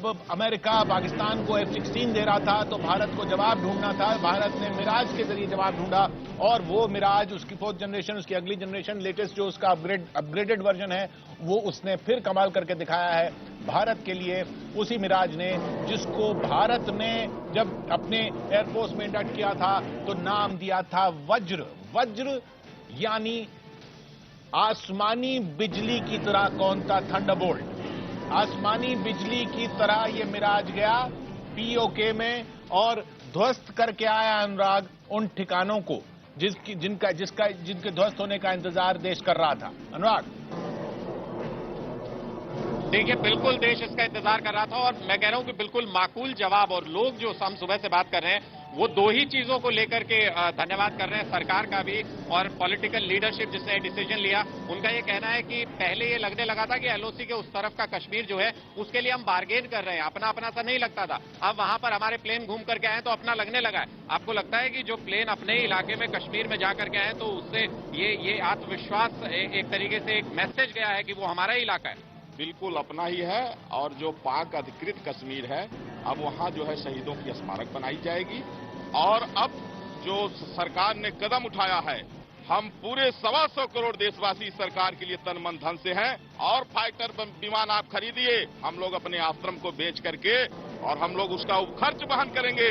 जब अमेरिका पाकिस्तान को F-16 दे रहा था तो भारत को जवाब ढूंढना था। भारत ने मिराज के जरिए जवाब ढूंढा और वो मिराज, उसकी 4th जनरेशन, उसकी अगली जनरेशन, लेटेस्ट जो उसका अपग्रेडेड वर्जन है, वो उसने फिर कमाल करके दिखाया है भारत के लिए। उसी मिराज ने, जिसको भारत ने जब अपने एयरफोर्स में इंडक्ट किया था तो नाम दिया था वज्र। वज्र यानी आसमानी बिजली की तरह कौन था, थंडरबोल्ट। आसमानी बिजली की तरह ये मिराज गया पीओके में और ध्वस्त करके आया अनुराग उन ठिकानों को जिनके ध्वस्त होने का इंतजार देश कर रहा था। अनुराग, देखिए, बिल्कुल देश इसका इंतजार कर रहा था और मैं कह रहा हूं कि बिल्कुल माकूल जवाब। और लोग जो हम सुबह से बात कर रहे हैं वो दो ही चीजों को लेकर के धन्यवाद कर रहे हैं, सरकार का भी और पॉलिटिकल लीडरशिप जिसने डिसीजन लिया। उनका ये कहना है कि पहले ये लगने लगा था कि एलओसी के उस तरफ का कश्मीर जो है उसके लिए हम बार्गेन कर रहे हैं, अपना अपना सा नहीं लगता था। अब वहां पर हमारे प्लेन घूम करके आए तो अपना लगने लगा है। आपको लगता है कि जो प्लेन अपने इलाके में कश्मीर में जाकर के आए तो उससे ये आत्मविश्वास एक तरीके से एक मैसेज गया है कि वो हमारा ही इलाका है? बिल्कुल अपना ही है। और जो पाक अधिकृत कश्मीर है, अब वहां जो है शहीदों की स्मारक बनाई जाएगी। और अब जो सरकार ने कदम उठाया है, हम पूरे 125 करोड़ देशवासी सरकार के लिए तन मन धन से हैं। और फाइटर विमान आप खरीदिए, हम लोग अपने आश्रम को बेच करके और हम लोग उसका खर्च वहन करेंगे।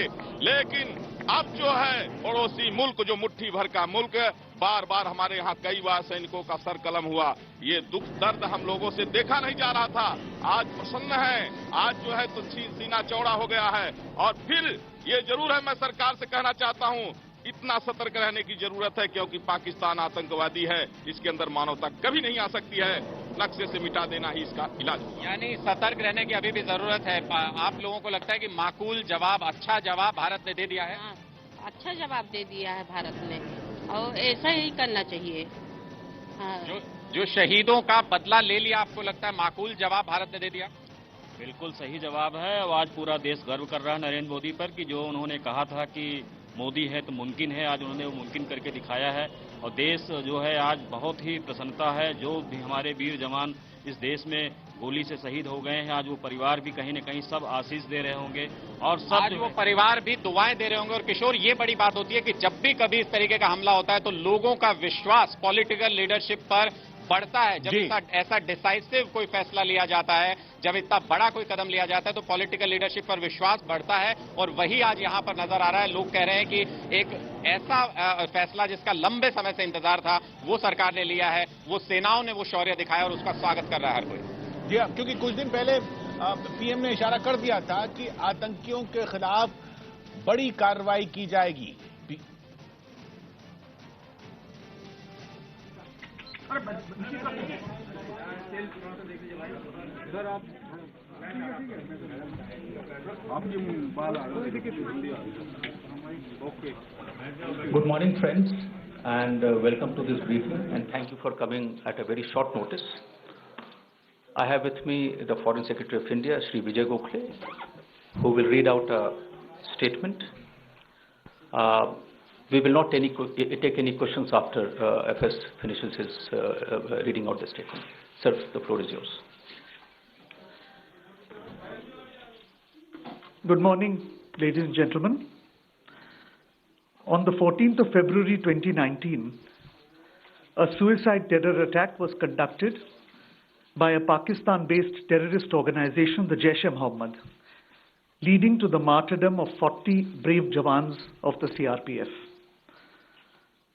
लेकिन अब जो है पड़ोसी मुल्क, जो मुट्ठी भर का मुल्क, बार बार हमारे यहाँ कई बार सैनिकों का सर कलम हुआ। ये दुख दर्द हम लोगों से देखा नहीं जा रहा था। आज प्रसन्न है, आज जो है तो सीना चौड़ा हो गया है। और फिर ये जरूर है, मैं सरकार से कहना चाहता हूँ, इतना सतर्क रहने की जरूरत है क्योंकि पाकिस्तान आतंकवादी है, इसके अंदर मानवता कभी नहीं आ सकती है। नक्शे से मिटा देना ही इसका इलाज होगा। यानी सतर्क रहने की अभी भी जरूरत है। आप लोगों को लगता है कि माकूल जवाब, अच्छा जवाब भारत ने दे दिया है? हाँ, अच्छा जवाब दे दिया है भारत ने और ऐसा ही करना चाहिए। हाँ। जो शहीदों का बदला ले लिया, आपको लगता है माकूल जवाब भारत ने दे दिया? बिल्कुल सही जवाब है और आज पूरा देश गर्व कर रहा है नरेंद्र मोदी पर कि जो उन्होंने कहा था कि मोदी है तो मुमकिन है, आज उन्होंने वो मुमकिन करके दिखाया है। और देश जो है आज बहुत ही प्रसन्नता है। जो भी हमारे वीर जवान इस देश में गोली से शहीद हो गए हैं, आज वो परिवार भी कहीं न कहीं सब आशीष दे रहे होंगे और सब आज वो परिवार भी दुआएं दे रहे होंगे। और किशोर, ये बड़ी बात होती है कि जब भी कभी इस तरीके का हमला होता है तो लोगों का विश्वास पॉलिटिकल लीडरशिप पर बढ़ता है। जब ऐसा डिसाइसिव कोई फैसला लिया जाता है, जब इतना बड़ा कोई कदम लिया जाता है तो पॉलिटिकल लीडरशिप पर विश्वास बढ़ता है। और वही आज यहां पर नजर आ रहा है। लोग कह रहे हैं कि एक ऐसा फैसला जिसका लंबे समय से इंतजार था वो सरकार ने लिया है, वो सेनाओं ने वो शौर्य दिखाया और उसका स्वागत कर रहा है हर कोई। जी हाँ, क्योंकि कुछ दिन पहले पीएम ने इशारा कर दिया था कि आतंकियों के खिलाफ बड़ी कार्रवाई की जाएगी। सर आप आपकी बाल आ रही है। Okay. Good morning, friends, and welcome to this briefing, and thank you for coming at a very short notice. I have with me the Foreign Secretary of India, Shri Vijay Gokhale, who will read out a statement. We will not take any questions after FS finishes his reading out the statement. Sir, the floor is yours. Good morning, ladies and gentlemen. On the 14th of February 2019, a suicide terror attack was conducted by a Pakistan-based terrorist organization, the Jaish-e-Mohammed, leading to the martyrdom of 40 brave Jawans of the CRPF.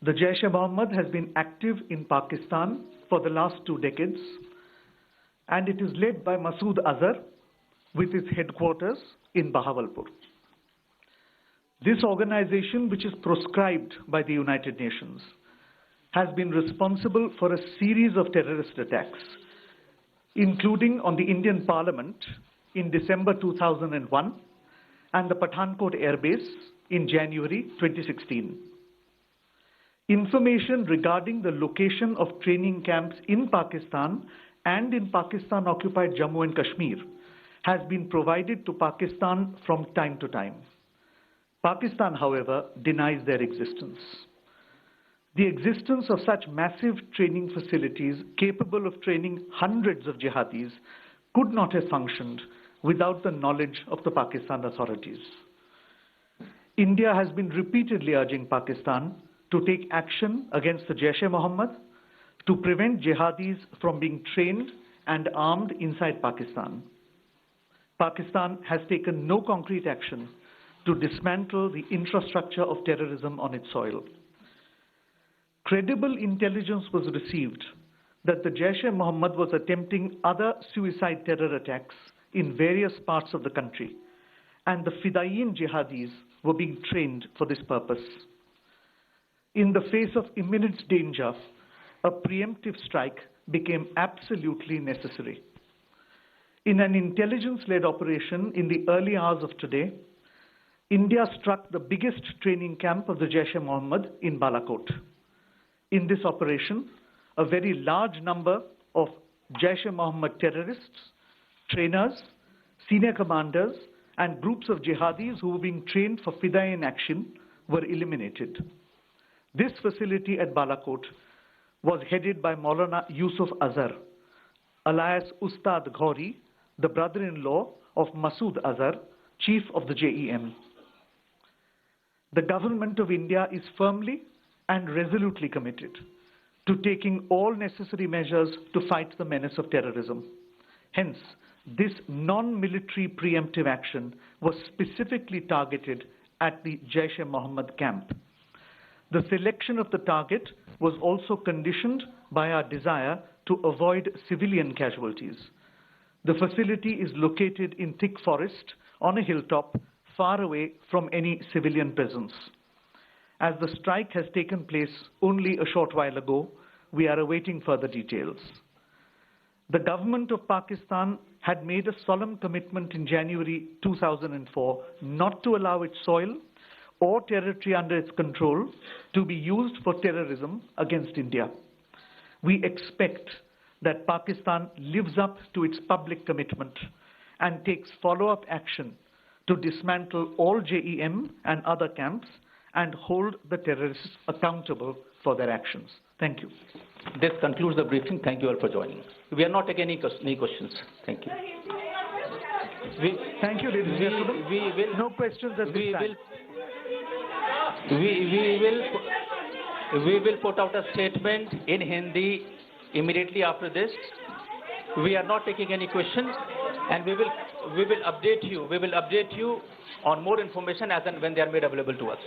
The Jaish-e-Mohammed has been active in Pakistan for the last 2 decades, and it is led by Masood Azhar with its headquarters in Bahawalpur. This organization, which is proscribed by the United Nations, has been responsible for a series of terrorist attacks, including on the Indian Parliament in December 2001 and the Pathankot Air Base in January 2016. Information regarding the location of training camps in Pakistan and in Pakistan-occupied Jammu and Kashmir has been provided to Pakistan from time to time. Pakistan, however, denies their existence. The existence of such massive training facilities capable of training hundreds of jihadis could not have functioned without the knowledge of the Pakistan authorities. India has been repeatedly urging Pakistan to take action against the Jaish-e-Mohammed to prevent jihadis from being trained and armed inside Pakistan. Pakistan has taken no concrete action to dismantle the infrastructure of terrorism on its soil. Credible intelligence was received that the Jaish-e-Mohammed was attempting other suicide terror attacks in various parts of the country, and the Fidaiyin jihadis were being trained for this purpose. In the face of imminent danger, a preemptive strike became absolutely necessary. In an intelligence-led operation in the early hours of today, India struck the biggest training camp of the Jaish-e-Mohammed in Balakot. In this operation, a very large number of Jaish-e-Mohammed terrorists, trainers, senior commanders, and groups of jihadis who were being trained for Fidaiyin action were eliminated. This facility at Balakot was headed by Maulana Yusuf Azhar, alias Ustad Ghori, the brother-in-law of Masood Azhar, chief of the JEM. The government of India is firmly and resolutely committed to taking all necessary measures to fight the menace of terrorism. Hence, this non-military preemptive action was specifically targeted at the Jaish-e-Mohammed camp. The selection of the target was also conditioned by our desire to avoid civilian casualties. The facility is located in thick forest on a hilltop far away from any civilian presence. As the strike has taken place only a short while ago, we are awaiting further details. The government of Pakistan had made a solemn commitment in January 2004 not to allow its soil or territory under its control to be used for terrorism against India. We expect that Pakistan lives up to its public commitment and takes follow-up action to dismantle all JEM and other camps and hold the terrorists accountable for their actions. Thank you. This concludes the briefing. Thank you all for joining. We are not taking any questions. Thank you. Thank you, ladies and gentlemen. We will, no questions at this time. We will put out a statement in Hindi immediately after this. We are not taking any questions, and we will update you. We will update you on more information as and when they are made available to us.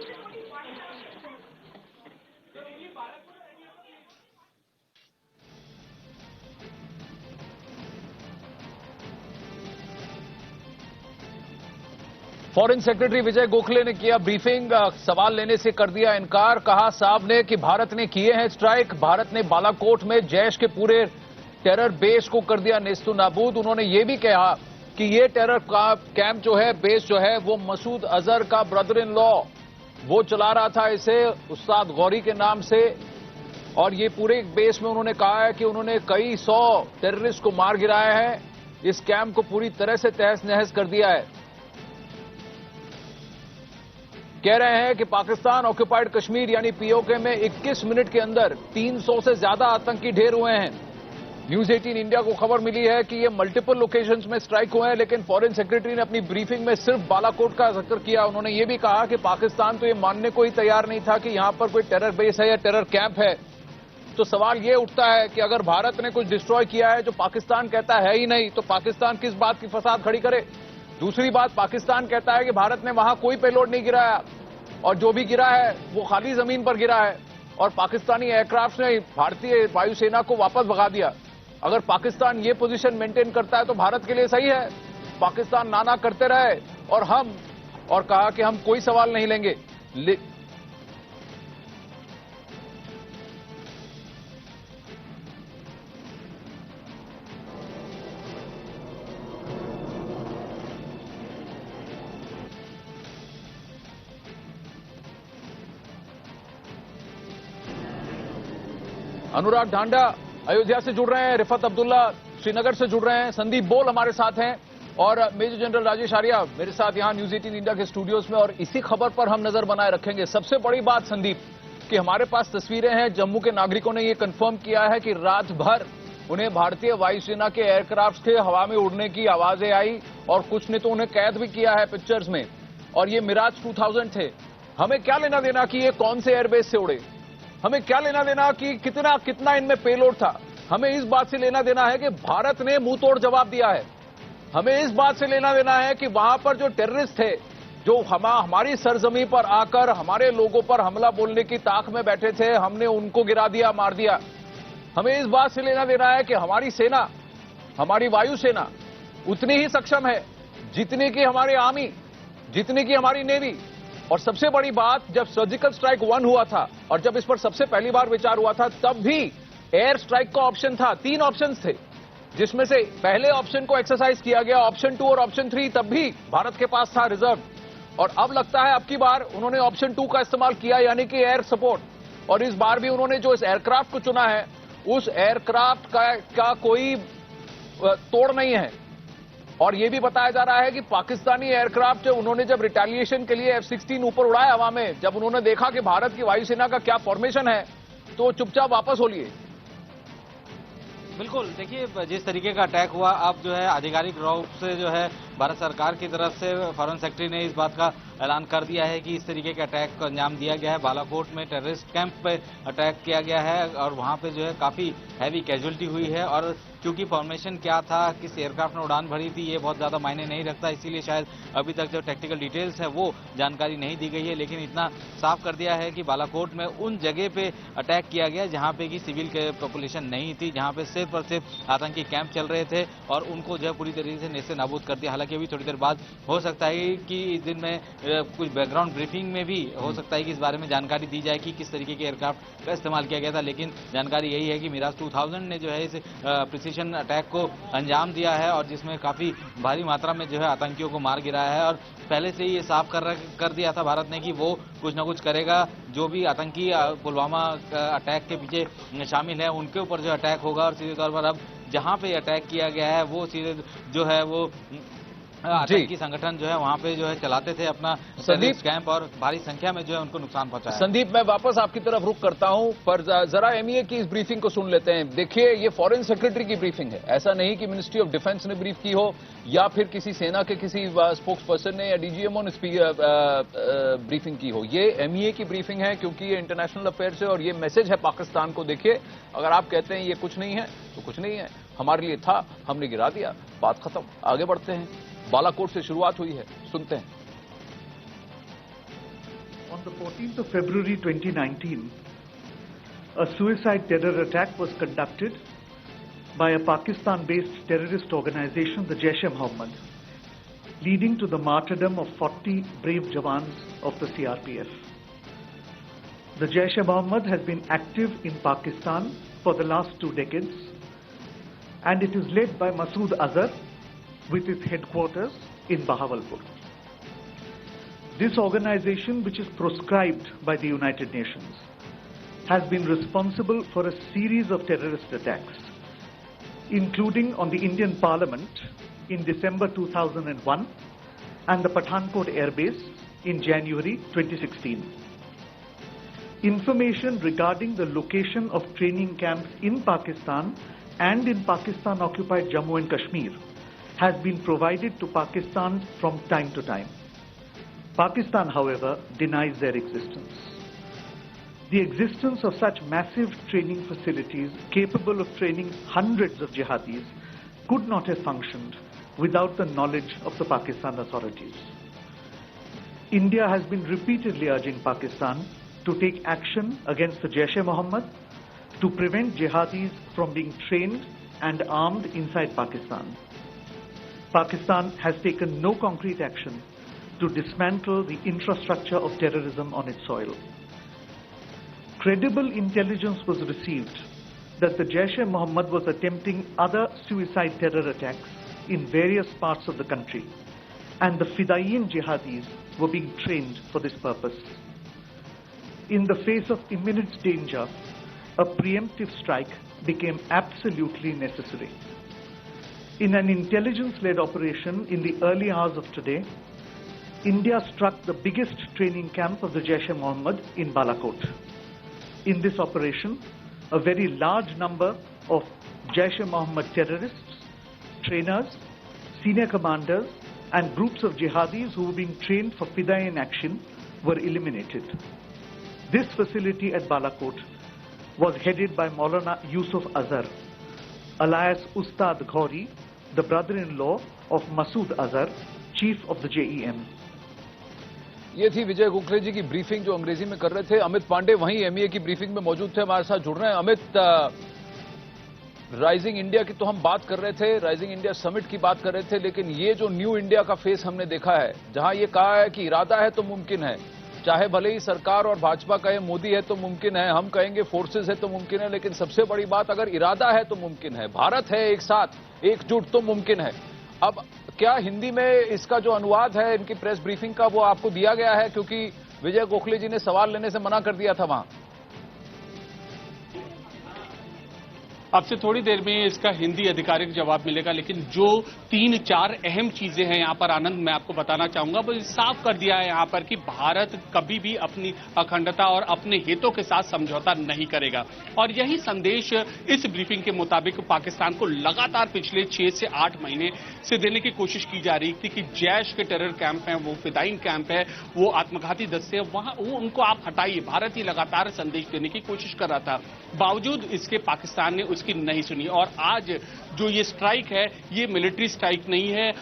Foreign secretary Vijay Gokhale ने किया briefing, सवाल लेने से कर दिया इनकार। कहा साहब ने कि भारत ने किए हैं स्ट्राइक, भारत ने बालाकोट में जैश के पूरे टेरर बेस को कर दिया नेस्तु नाबूद। उन्होंने ये भी कहा कि ये टेरर कैंप जो है, बेस जो है, वो मसूद अजहर का ब्रदर इन लॉ वो चला रहा था इसे उस्ताद गौरी के नाम से। और ये पूरे बेस में उन्होंने कहा है कि उन्होंने कई 100 टेररिस्ट को मार गिराया है, इस कैंप को पूरी तरह से तहस नहस कर दिया है। कह रहे हैं कि पाकिस्तान ऑक्यूपाइड कश्मीर यानी पीओके में 21 मिनट के अंदर 300 से ज्यादा आतंकी ढेर हुए हैं। न्यूज 18 इंडिया को खबर मिली है कि ये मल्टीपल लोकेशंस में स्ट्राइक हुए हैं, लेकिन फॉरेन सेक्रेटरी ने अपनी ब्रीफिंग में सिर्फ बालाकोट का जिक्र किया। उन्होंने ये भी कहा कि पाकिस्तान तो ये मानने को ही तैयार नहीं था कि यहां पर कोई टेरर बेस है या टेरर कैंप है। तो सवाल ये उठता है कि अगर भारत ने कुछ डिस्ट्रॉय किया है जो पाकिस्तान कहता है ही नहीं, तो पाकिस्तान किस बात की फसाद खड़ी करे। दूसरी बात, पाकिस्तान कहता है कि भारत ने वहां कोई पेलोड नहीं गिराया और जो भी गिरा है वो खाली जमीन पर गिरा है और पाकिस्तानी एयरक्राफ्ट ने भारतीय वायुसेना को वापस भगा दिया। अगर पाकिस्तान ये पोजीशन मेंटेन करता है तो भारत के लिए सही है। पाकिस्तान नाना करते रहे और कहा कि हम कोई सवाल नहीं लेंगे। अनुराग ढांडा अयोध्या से जुड़ रहे हैं, रिफत अब्दुल्ला श्रीनगर से जुड़ रहे हैं, संदीप बोल हमारे साथ हैं और मेजर जनरल राजेश आर्या मेरे साथ यहां न्यूज 18 इंडिया के स्टूडियोज में। और इसी खबर पर हम नजर बनाए रखेंगे। सबसे बड़ी बात संदीप कि हमारे पास तस्वीरें हैं, जम्मू के नागरिकों ने यह कंफर्म किया है कि रात भर उन्हें भारतीय वायुसेना के एयरक्राफ्ट के हवा में उड़ने की आवाजें आई और कुछ ने तो उन्हें कैद भी किया है पिक्चर्स में। और ये मिराज 2000 थे। हमें क्या लेना देना कि ये कौन से एयरबेस से उड़े, हमें क्या लेना देना कि कितना इनमें पेलोड था। हमें इस बात से लेना देना है कि भारत ने मुंह तोड़ जवाब दिया है। हमें इस बात से लेना देना है कि वहां पर जो टेररिस्ट थे, जो हमारी सरजमी पर आकर हमारे लोगों पर हमला बोलने की ताक में बैठे थे, हमने उनको गिरा दिया, मार दिया। हमें इस बात से लेना देना है कि हमारी सेना, हमारी वायुसेना उतनी ही सक्षम है जितनी की हमारी आर्मी, जितनी की हमारी नेवी। और सबसे बड़ी बात, जब सर्जिकल स्ट्राइक 1 हुआ था और जब इस पर सबसे पहली बार विचार हुआ था, तब भी एयर स्ट्राइक का ऑप्शन था। 3 ऑप्शंस थे, जिसमें से पहले ऑप्शन को एक्सरसाइज किया गया, ऑप्शन 2 और ऑप्शन 3 तब भी भारत के पास था रिजर्व। और अब लगता है अब की बार उन्होंने ऑप्शन 2 का इस्तेमाल किया, यानी कि एयर सपोर्ट। और इस बार भी उन्होंने जो इस एयरक्राफ्ट को चुना है, उस एयरक्राफ्ट का कोई तोड़ नहीं है। और यह भी बताया जा रहा है कि पाकिस्तानी एयरक्राफ्ट उन्होंने जब रिटेलिएशन के लिए F-16 ऊपर उड़ाया हवा में, जब उन्होंने देखा कि भारत की वायुसेना का क्या फॉर्मेशन है, तो चुपचाप वापस हो लिए। बिल्कुल, देखिए जिस तरीके का अटैक हुआ, अब जो है आधिकारिक रूप से जो है भारत सरकार की तरफ से फॉरेन सेक्रेटरी ने इस बात का ऐलान कर दिया है कि इस तरीके के अटैक को अंजाम दिया गया है। बालाकोट में टेररिस्ट कैंप पे अटैक किया गया है और वहां पे जो है काफी हैवी कैजुअलिटी हुई है। और क्योंकि फॉर्मेशन क्या था, किस एयरक्राफ्ट ने उड़ान भरी थी, ये बहुत ज्यादा मायने नहीं रखता, इसीलिए शायद अभी तक जो टेक्निकल डिटेल्स है वो जानकारी नहीं दी गई है। लेकिन इतना साफ कर दिया है कि बालाकोट में उन जगह पे अटैक किया गया जहां पे कि सिविल के पॉपुलेशन नहीं थी, जहां पे सिर्फ और सिर्फ आतंकी कैंप चल रहे थे और उनको जो है पूरी तरीके से नेस्ते नाबूद कर दिया। हालांकि अभी थोड़ी देर बाद हो सकता है कि इस दिन में कुछ बैकग्राउंड ब्रीफिंग में भी हो सकता है कि इस बारे में जानकारी दी जाए कि किस तरीके के एयरक्राफ्ट का इस्तेमाल किया गया था। लेकिन जानकारी यही है कि मिराज 2000 ने जो है इस प्रिसीजन अटैक को अंजाम दिया है और जिसमें काफी भारी मात्रा में जो है आतंकियों को मार गिराया है। और पहले से ही ये साफ कर दिया था भारत ने कि वो कुछ ना कुछ करेगा। जो भी आतंकी पुलवामा अटैक के पीछे शामिल है उनके ऊपर जो अटैक होगा। और सीधे तौर पर अब जहां पे अटैक किया गया है वो सीधे जो है वो आतंकी संगठन जो है वहां पे जो है चलाते थे अपना संदीप कैंप और भारी संख्या में जो है उनको नुकसान पहुंचाया। संदीप, मैं वापस आपकी तरफ रुख करता हूं, पर जरा एमईए की इस ब्रीफिंग को सुन लेते हैं। देखिए, ये फॉरेन सेक्रेटरी की ब्रीफिंग है, ऐसा नहीं कि मिनिस्ट्री ऑफ डिफेंस ने ब्रीफ की हो या फिर किसी सेना के किसी स्पोक्स पर्सन ने या डीजीएमओ ने ब्रीफिंग की हो। ये एमईए की ब्रीफिंग है क्योंकि ये इंटरनेशनल अफेयर्स है और ये मैसेज है पाकिस्तान को। देखिए, अगर आप कहते हैं ये कुछ नहीं है तो कुछ नहीं है, हमारे लिए था, हमने गिरा दिया, बात खत्म, आगे बढ़ते हैं। बालाकोट से शुरुआत हुई है, सुनते हैं। On the 14th of February 2019, a suicide terror attack was conducted by a Pakistan-based terrorist organization, the Jaish-e-Mohammed, leading to the martyrdom of 40 brave jawans of the CRPF. The Jaish-e-Mohammed has been active in Pakistan for the last 2 decades, and it is led by Masood Azhar, with its headquarters in Bahawalpur. This organization, which is proscribed by the United Nations, has been responsible for a series of terrorist attacks, including on the Indian Parliament in December 2001 and the Pathankot Air Base in January 2016. Information regarding the location of training camps in Pakistan and in Pakistan-occupied Jammu and Kashmir has been provided to Pakistan from time to time. Pakistan, however, denies their existence. The existence of such massive training facilities capable of training hundreds of jihadis could not have functioned without the knowledge of the Pakistan authorities. India has been repeatedly urging Pakistan to take action against the Jaish-e-Mohammed to prevent jihadis from being trained and armed inside Pakistan. Pakistan has taken no concrete action to dismantle the infrastructure of terrorism on its soil. Credible intelligence was received that the Jaish-e-Mohammed was attempting other suicide terror attacks in various parts of the country, and the Fidaiyin jihadis were being trained for this purpose. In the face of imminent danger, a preemptive strike became absolutely necessary. In an intelligence-led operation in the early hours of today, India struck the biggest training camp of the Jaish-e-Mohammed in Balakot. In this operation, a very large number of Jaish-e-Mohammed terrorists, trainers, senior commanders and groups of jihadis who were being trained for Fidaiin action were eliminated. This facility at Balakot was headed by Maulana Yusuf Azhar, alias Ustad Ghori, the brother-in-law of Masood Azhar, chief of the JEM. ये थी विजय गोखले जी की briefing जो अंग्रेजी में कर रहे थे। अमित पांडे वहीं एमईए की ब्रीफिंग में मौजूद थे, हमारे साथ जुड़ रहे हैं। अमित, राइजिंग इंडिया की तो हम बात कर रहे थे, राइजिंग इंडिया समिट की बात कर रहे थे, लेकिन ये जो न्यू इंडिया का फेस हमने देखा है, जहां ये कहा है कि इरादा है तो मुमकिन है, चाहे भले ही सरकार और भाजपा कहे मोदी है तो मुमकिन है, हम कहेंगे फोर्सेस है तो मुमकिन है, लेकिन सबसे बड़ी बात अगर इरादा है तो मुमकिन है, भारत है एक साथ एकजुट तो मुमकिन है। अब क्या हिंदी में इसका जो अनुवाद है इनकी प्रेस ब्रीफिंग का वो आपको दिया गया है? क्योंकि विजय गोखले जी ने सवाल लेने से मना कर दिया था वहां। अब से थोड़ी देर में इसका हिंदी आधिकारिक जवाब मिलेगा, लेकिन जो 3-4 अहम चीजें हैं यहां पर आनंद मैं आपको बताना चाहूंगा, वो साफ कर दिया है यहां पर कि भारत कभी भी अपनी अखंडता और अपने हितों के साथ समझौता नहीं करेगा। और यही संदेश इस ब्रीफिंग के मुताबिक पाकिस्तान को लगातार पिछले 6 से 8 महीने से देने की कोशिश की जा रही थी कि जैश के टेरर कैंप हैं, वो फिदाइन कैंप है, वो आत्मघाती दस्ते हैं, वहां वो उनको आप हटाइए। भारत ही लगातार संदेश देने की कोशिश कर रहा था, बावजूद इसके पाकिस्तान ने की नहीं सुनी। और आज जो ये स्ट्राइक है, ये मिलिट्री स्ट्राइक नहीं है,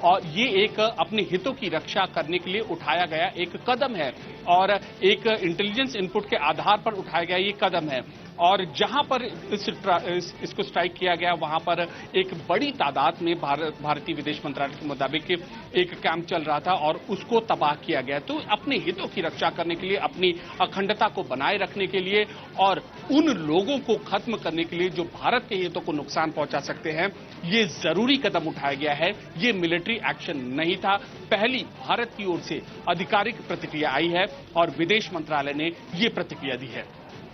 और ये एक अपने हितों की रक्षा करने के लिए उठाया गया एक कदम है, और एक इंटेलिजेंस इनपुट के आधार पर उठाया गया ये कदम है। और जहां पर इसको स्ट्राइक किया गया, वहां पर एक बड़ी तादाद में भारतीय विदेश मंत्रालय के मुताबिक एक कैंप चल रहा था और उसको तबाह किया गया। तो अपने हितों की रक्षा करने के लिए, अपनी अखंडता को बनाए रखने के लिए और उन लोगों को खत्म करने के लिए जो भारत के हितों को नुकसान पहुंचा सकते हैं, ये जरूरी कदम उठाया गया है। ये मिलिट्री एक्शन नहीं था। पहली भारत की ओर से आधिकारिक प्रतिक्रिया आई है और विदेश मंत्रालय ने ये प्रतिक्रिया दी है।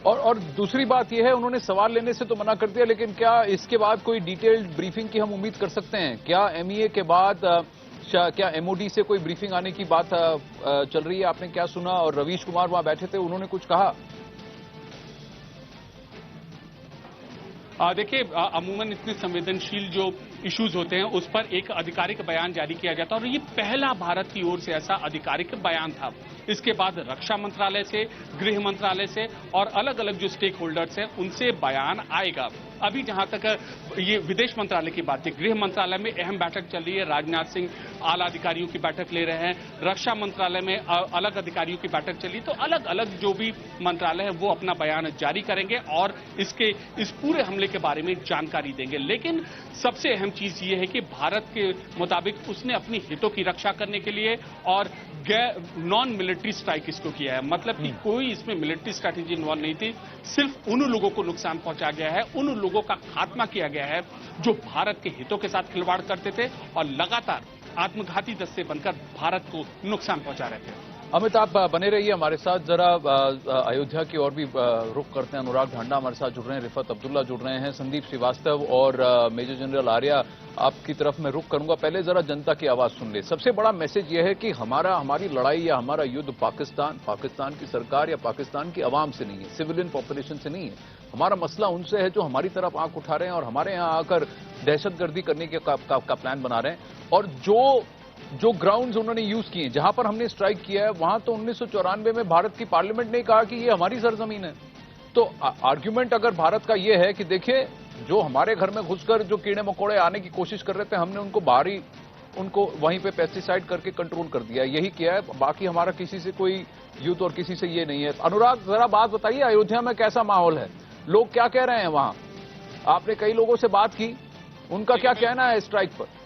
और दूसरी बात यह है, उन्होंने सवाल लेने से तो मना कर दिया, लेकिन क्या इसके बाद कोई डिटेल्ड ब्रीफिंग की हम उम्मीद कर सकते हैं? क्या एमईए के बाद क्या एमओडी से कोई ब्रीफिंग आने की बात चल रही है? आपने क्या सुना? और रवीश कुमार वहां बैठे थे, उन्होंने कुछ कहा? देखिए, अमूमन इतने संवेदनशील जो इश्यूज होते हैं उस पर एक आधिकारिक बयान जारी किया जाता है, और ये पहला भारत की ओर से ऐसा आधिकारिक बयान था। इसके बाद रक्षा मंत्रालय से, गृह मंत्रालय से और अलग अलग जो स्टेक होल्डर्स हैं उनसे बयान आएगा। अभी जहां तक ये विदेश मंत्रालय की बात है, गृह मंत्रालय में अहम बैठक चल रही है, राजनाथ सिंह आला अधिकारियों की बैठक ले रहे हैं, रक्षा मंत्रालय में अलग अधिकारियों की बैठक चली, तो अलग अलग जो भी मंत्रालय है वो अपना बयान जारी करेंगे और इस पूरे हमले के बारे में जानकारी देंगे। लेकिन सबसे अहम चीज ये है कि भारत के मुताबिक उसने अपनी हितों की रक्षा करने के लिए और नॉन मिलिट्री स्ट्राइक इसको किया है, मतलब कि कोई इसमें मिलिट्री स्ट्रैटेजी इन्वॉल्व नहीं थी, सिर्फ उन लोगों को नुकसान पहुंचा गया है, उन लोगों का खात्मा किया गया है जो भारत के हितों के साथ खिलवाड़ करते थे और लगातार आत्मघाती दस्ते बनकर भारत को नुकसान पहुंचा रहे थे। अमित, आप बने रहिए हमारे साथ। जरा अयोध्या की और भी रुख करते हैं। अनुराग ढांडा हमारे साथ जुड़ रहे हैं, रिफत अब्दुल्ला जुड़ रहे हैं, संदीप श्रीवास्तव और मेजर जनरल आर्या, आपकी तरफ मैं रुख करूंगा। पहले जरा जनता की आवाज सुन ले। सबसे बड़ा मैसेज यह है कि हमारी लड़ाई या हमारा युद्ध पाकिस्तान की सरकार या पाकिस्तान की आवाम से नहीं है, सिविलियन पॉपुलेशन से नहीं है। हमारा मसला उनसे है जो हमारी तरफ आंख उठा रहे हैं और हमारे यहाँ आकर दहशतगर्दी करने के का प्लान बना रहे हैं। और जो ग्राउंड्स उन्होंने यूज किए, जहां पर हमने स्ट्राइक किया है, वहां तो 1994 में भारत की पार्लियामेंट ने कहा कि ये हमारी सरजमीन है। तो आर्ग्यूमेंट अगर भारत का ये है कि देखिए, जो हमारे घर में घुसकर जो कीड़े मकोड़े आने की कोशिश कर रहे थे, हमने उनको वहीं पे पेस्टिसाइड करके कंट्रोल कर दिया, यही किया है। बाकी हमारा किसी से कोई युद्ध और किसी से ये नहीं है। अनुराग, जरा बात बताइए, अयोध्या में कैसा माहौल है? लोग क्या कह रहे हैं वहां? आपने कई लोगों से बात की, उनका क्या कहना है स्ट्राइक पर?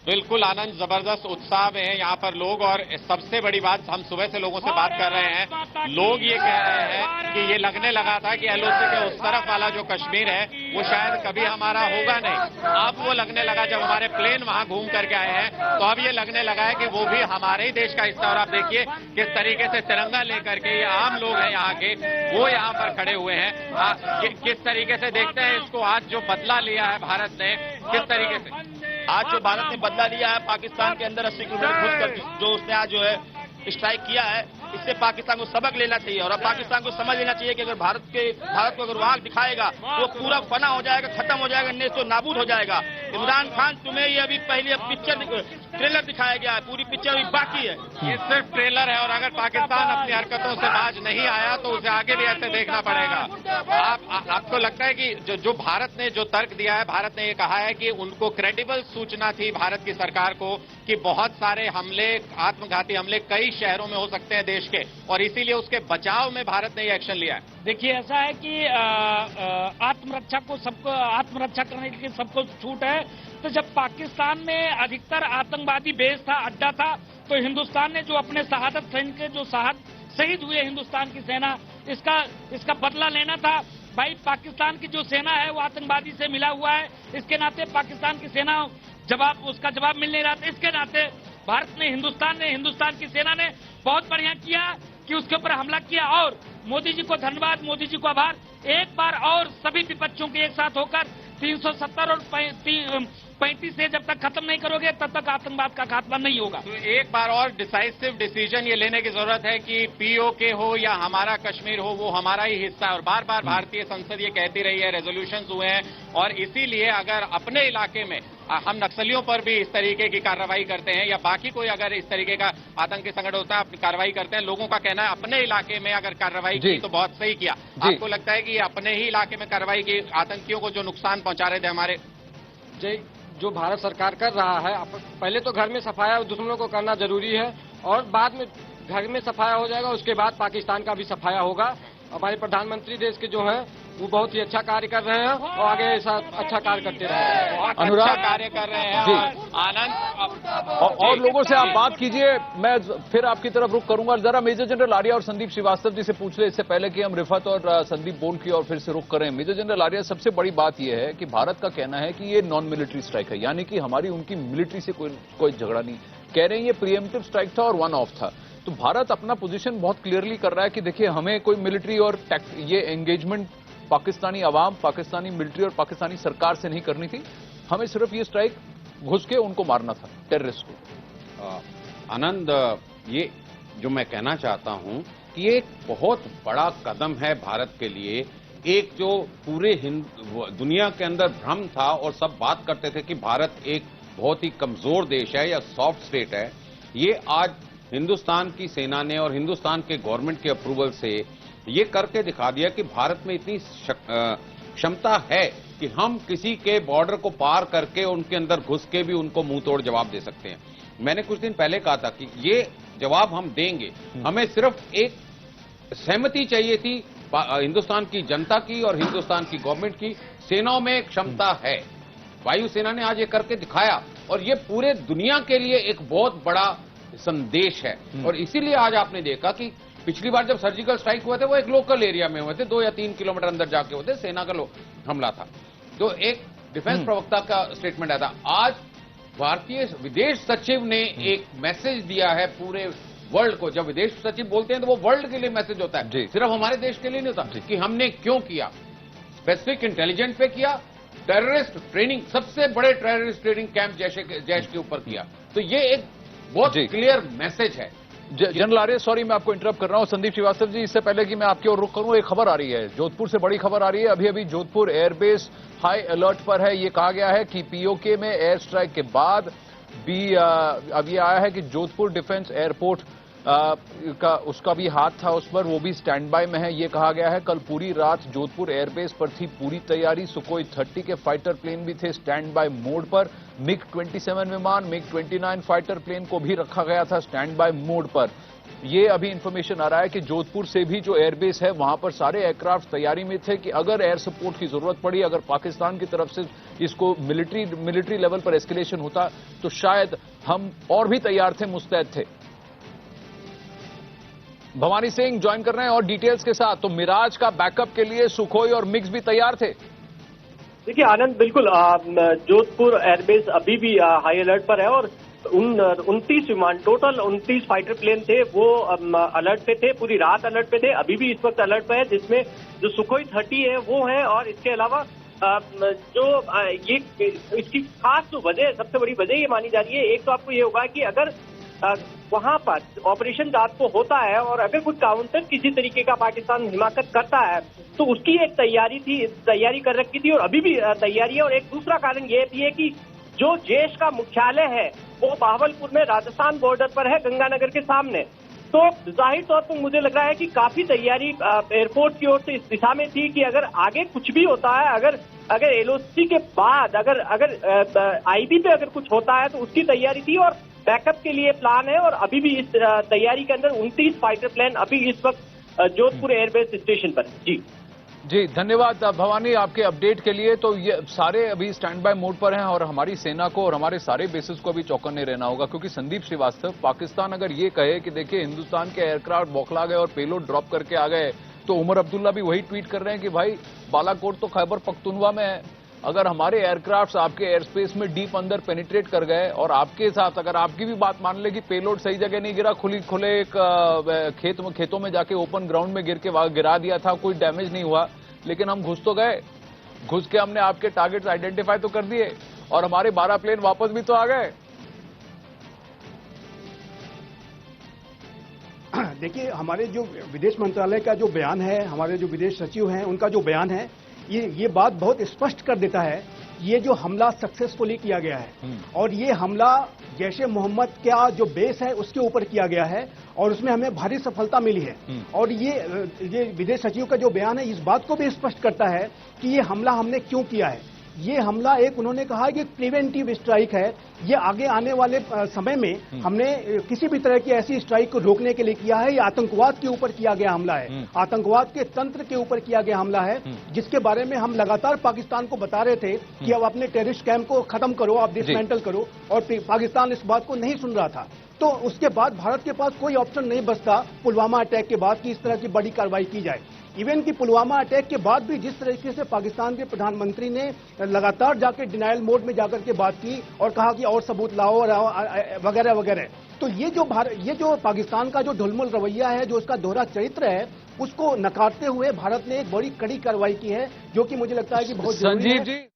बिल्कुल आनंद, जबरदस्त उत्साह में है यहाँ पर लोग। और सबसे बड़ी बात, हम सुबह से लोगों से बात कर रहे हैं, लोग ये कह रहे हैं कि ये लगने लगा था कि एलओसी के उस तरफ वाला जो कश्मीर है वो शायद कभी हमारा होगा नहीं। अब वो लगने लगा, जब हमारे प्लेन वहां घूम करके आए हैं, तो अब ये लगने लगा है कि वो भी हमारे ही देश का हिस्सा। और आप देखिए किस तरीके से तिरंगा लेकर के ये आम लोग हैं यहाँ के, वो यहाँ पर खड़े हुए हैं। किस तरीके से देखते हैं इसको, आज जो बदला लिया है भारत ने, किस तरीके से आज जो भारत ने बदला लिया है पाकिस्तान के अंदर 80 किलोमीटर घुसकर, जो उसने आज जो है स्ट्राइक किया है, इससे पाकिस्तान को सबक लेना चाहिए और अब पाकिस्तान को समझ लेना चाहिए कि अगर भारत को अगर वहां दिखाएगा तो पूरा फना हो जाएगा, खत्म हो जाएगा, नेस्त तो नाबूद हो जाएगा। इमरान खान, तुम्हें ये अभी पहले पिक्चर ट्रेलर दिखाया गया है, पूरी पिक्चर अभी बाकी है। ये सिर्फ ट्रेलर है और अगर पाकिस्तान अपनी हरकतों से बाज नहीं आया तो उसे आगे भी ऐसे देखना पड़ेगा। आपको लगता है कि जो भारत ने जो तर्क दिया है, भारत ने ये कहा है कि उनको क्रेडिबल सूचना थी भारत की सरकार को कि बहुत सारे हमले, आत्मघाती हमले कई शहरों में हो सकते हैं देश के, और इसीलिए उसके बचाव में भारत ने ये एक्शन लिया है। देखिए, ऐसा है कि आत्मरक्षा करने के लिए सबको छूट है। तो जब पाकिस्तान में अधिकतर आतंकवादी बेस था, अड्डा था, तो हिंदुस्तान ने जो अपने शहादत सैनिक के जो शहीद हुए हिंदुस्तान की सेना, इसका बदला लेना था। भाई, पाकिस्तान की जो सेना है वो आतंकवादी से मिला हुआ है, इसके नाते पाकिस्तान की सेना उसका जवाब मिल नहीं रहा था। इसके नाते भारत ने, हिंदुस्तान की सेना ने बहुत बढ़िया किया कि उसके ऊपर हमला किया। और मोदी जी को धन्यवाद, मोदी जी को आभार। एक बार और सभी विपक्षों के एक साथ होकर 370 और 35 से जब तक खत्म नहीं करोगे तब तक आतंकवाद का खात्मा नहीं होगा। तो एक बार और डिसाइसिव डिसीजन ये लेने की जरूरत है कि पीओके हो या हमारा कश्मीर हो, वो हमारा ही हिस्सा है। और बार बार भारतीय संसद ये कहती रही है, रेजोल्यूशंस हुए हैं, और इसीलिए अगर अपने इलाके में हम नक्सलियों पर भी इस तरीके की कार्रवाई करते हैं या बाकी कोई अगर इस तरीके का आतंकी संगठन होता है, अपनी कार्रवाई करते हैं, लोगों का कहना है अपने इलाके में अगर कार्रवाई की तो बहुत सही किया। आपको लगता है कि अपने ही इलाके में कार्रवाई की, आतंकियों को जो नुकसान पहुंचा रहे थे हमारे, जो भारत सरकार कर रहा है, पहले तो घर में सफाया दुश्मनों को करना जरूरी है और बाद में घर में सफाया हो जाएगा, उसके बाद पाकिस्तान का भी सफाया होगा। हमारे प्रधानमंत्री देश के जो हैं वो बहुत ही अच्छा कार्य कर रहे हैं और आगे ऐसा अच्छा कार्य करते रहें। अनुराग अच्छा कार्य कर रहे हैं। आनंद और लोगों से आप बात कीजिए, मैं फिर आपकी तरफ रुख करूंगा। जरा मेजर जनरल आर्या और संदीप श्रीवास्तव जी से पूछ ले, इससे पहले कि हम रिफत और संदीप बोल की और फिर से रुख करें। मेजर जनरल आर्या, सबसे बड़ी बात यह है कि भारत का कहना है कि ये नॉन मिलिट्री स्ट्राइक है, यानी कि हमारी उनकी मिलिट्री से कोई झगड़ा नहीं। कह रहे हैं ये प्रीएम्प्टिव स्ट्राइक था और वन ऑफ था। तो भारत अपना पोजीशन बहुत क्लियरली कर रहा है कि देखिए, हमें कोई मिलिट्री और ये एंगेजमेंट पाकिस्तानी अवाम, पाकिस्तानी मिलिट्री और पाकिस्तानी सरकार से नहीं करनी थी, हमें सिर्फ ये स्ट्राइक घुस के उनको मारना था, टेररिस्ट को। आनंद, ये जो मैं कहना चाहता हूं कि ये एक बहुत बड़ा कदम है भारत के लिए। एक जो पूरे दुनिया के अंदर भ्रम था और सब बात करते थे कि भारत एक बहुत ही कमजोर देश है या सॉफ्ट स्टेट है, ये आज हिंदुस्तान की सेना ने और हिंदुस्तान के गवर्नमेंट के अप्रूवल से ये करके दिखा दिया कि भारत में इतनी क्षमता है कि हम किसी के बॉर्डर को पार करके उनके अंदर घुस के भी उनको मुंह तोड़ जवाब दे सकते हैं। मैंने कुछ दिन पहले कहा था कि ये जवाब हम देंगे, हमें सिर्फ एक सहमति चाहिए थी हिंदुस्तान की जनता की और हिंदुस्तान की गवर्नमेंट की। सेनाओं में क्षमता है, वायुसेना ने आज ये करके दिखाया और ये पूरे दुनिया के लिए एक बहुत बड़ा संदेश है। और इसीलिए आज आपने देखा कि पिछली बार जब सर्जिकल स्ट्राइक हुए थे वो एक लोकल एरिया में हुए थे, 2 या 3 किलोमीटर अंदर जाके हुए थे, सेना का हमला था, तो एक डिफेंस प्रवक्ता का स्टेटमेंट आया था। आज भारतीय विदेश सचिव ने एक मैसेज दिया है पूरे वर्ल्ड को। जब विदेश सचिव बोलते हैं तो वो वर्ल्ड के लिए मैसेज होता है, सिर्फ हमारे देश के लिए नहीं होता, कि हमने क्यों किया, स्पेसिफिक इंटेलिजेंस पे किया, टेररिस्ट ट्रेनिंग, सबसे बड़े टेररिस्ट ट्रेनिंग कैंप जैश के ऊपर किया। तो ये एक बहुत क्लियर मैसेज है। जनरल आर्य, सॉरी मैं आपको इंटरप्ट कर रहा हूं। संदीप श्रीवास्तव जी, इससे पहले कि मैं आपकी ओर रुख करूं, एक खबर आ रही है जोधपुर से, बड़ी खबर आ रही है। अभी अभी जोधपुर एयरबेस हाई अलर्ट पर है। ये कहा गया है कि पीओके में एयर स्ट्राइक के बाद भी अब ये आया है कि जोधपुर डिफेंस एयरपोर्ट का उसका भी हाथ था उस पर, वो भी स्टैंड बाय में है। ये कहा गया है कल पूरी रात जोधपुर एयरबेस पर थी पूरी तैयारी। सुखोई 30 के फाइटर प्लेन भी थे स्टैंड बाय मोड पर। मिग 27 विमान, मिग 29 फाइटर प्लेन को भी रखा गया था स्टैंड बाय मोड पर। ये अभी इंफॉर्मेशन आ रहा है कि जोधपुर से भी जो एयरबेस है वहां पर सारे एयरक्राफ्ट तैयारी में थे कि अगर एयर सपोर्ट की जरूरत पड़ी, अगर पाकिस्तान की तरफ से इसको मिलिट्री लेवल पर एस्केलेशन होता तो शायद हम और भी तैयार थे, मुस्तैद थे। भवानी सिंह ज्वाइन कर रहे हैं और डिटेल्स के साथ। तो मिराज का बैकअप के लिए सुखोई और मिग्स भी तैयार थे। देखिए आनंद, बिल्कुल जोधपुर एयरबेस अभी भी हाई अलर्ट पर है और 29 विमान, टोटल 29 फाइटर प्लेन थे, वो अलर्ट पे थे, पूरी रात अलर्ट पे थे, अभी भी इस वक्त अलर्ट पे है, जिसमें जो सुखोई 30 है वो है। और इसके अलावा जो ये इसकी खास जो वजह, सबसे बड़ी वजह ये मानी जा रही है, एक तो आपको ये होगा कि अगर वहां पर ऑपरेशन रात को होता है और अगर कुछ काउंटर किसी तरीके का पाकिस्तान हिमाकत करता है तो उसकी एक तैयारी कर रखी थी और अभी भी तैयारी है। और एक दूसरा कारण ये भी है कि जो जैश का मुख्यालय है वो बहावलपुर में राजस्थान बॉर्डर पर है, गंगानगर के सामने। तो जाहिर तौर पर मुझे लग रहा है कि काफी तैयारी एयरपोर्ट की ओर से इस दिशा में थी कि अगर आगे कुछ भी होता है, अगर एलओसी के बाद अगर आईबी पे अगर कुछ होता है तो उसकी तैयारी थी और बैकअप के लिए प्लान है। और अभी भी इस तैयारी के अंदर 29 फाइटर प्लेन अभी इस वक्त जोधपुर एयरबेस स्टेशन पर है। जी धन्यवाद भवानी आपके अपडेट के लिए। तो ये सारे अभी स्टैंड बाय मोड पर हैं और हमारी सेना को और हमारे सारे बेसिस को अभी चौकन्ने रहना होगा, क्योंकि संदीप श्रीवास्तव, पाकिस्तान अगर ये कहे कि देखिए हिंदुस्तान के एयरक्राफ्ट बौखला गए और पेलोड ड्रॉप करके आ गए, तो उमर अब्दुल्ला भी वही ट्वीट कर रहे हैं कि भाई बालाकोट तो खैबर पख्तूनवा में है, अगर हमारे एयरक्राफ्ट आपके एयर स्पेस में डीप अंदर पेनिट्रेट कर गए और आपके साथ अगर आपकी भी बात मान ले कि पेलोड सही जगह नहीं गिरा, खुले एक खेतों में जाके ओपन ग्राउंड में गिरा दिया था, कोई डैमेज नहीं हुआ, लेकिन हम घुस तो गए, घुस के हमने आपके टारगेट्स आइडेंटिफाई तो कर दिए और हमारे 12 प्लेन वापस भी तो आ गए। देखिए हमारे जो विदेश मंत्रालय का जो बयान है, हमारे जो विदेश सचिव हैं उनका जो बयान है, ये बात बहुत स्पष्ट कर देता है ये जो हमला सक्सेसफुली किया गया है और ये हमला जैश-ए मोहम्मद का जो बेस है उसके ऊपर किया गया है और उसमें हमें भारी सफलता मिली है। और ये विदेश सचिव का जो बयान है इस बात को भी स्पष्ट करता है कि ये हमला हमने क्यों किया है। ये हमला एक उन्होंने कहा कि प्रिवेंटिव स्ट्राइक है, ये आगे आने वाले समय में हमने किसी भी तरह की ऐसी स्ट्राइक को रोकने के लिए किया है। ये आतंकवाद के ऊपर किया गया हमला है, आतंकवाद के तंत्र के ऊपर किया गया हमला है, जिसके बारे में हम लगातार पाकिस्तान को बता रहे थे कि अब अपने टेररिस्ट कैंप को खत्म करो, आप डिसमेंटल करो, और पाकिस्तान इस बात को नहीं सुन रहा था। तो उसके बाद भारत के पास कोई ऑप्शन नहीं बचता पुलवामा अटैक के बाद कि इस तरह की बड़ी कार्रवाई की जाए। इवन कि पुलवामा अटैक के बाद भी जिस तरीके से पाकिस्तान के प्रधानमंत्री ने लगातार जाकर डिनायल मोड में जाकर के बात की और कहा कि और सबूत लाओ वगैरह वगैरह, तो ये जो पाकिस्तान का जो ढुलमुल रवैया है, जो उसका दोहरा चरित्र है, उसको नकारते हुए भारत ने एक बड़ी कड़ी कार्रवाई की है, जो कि मुझे लगता है कि बहुत जरूरी है।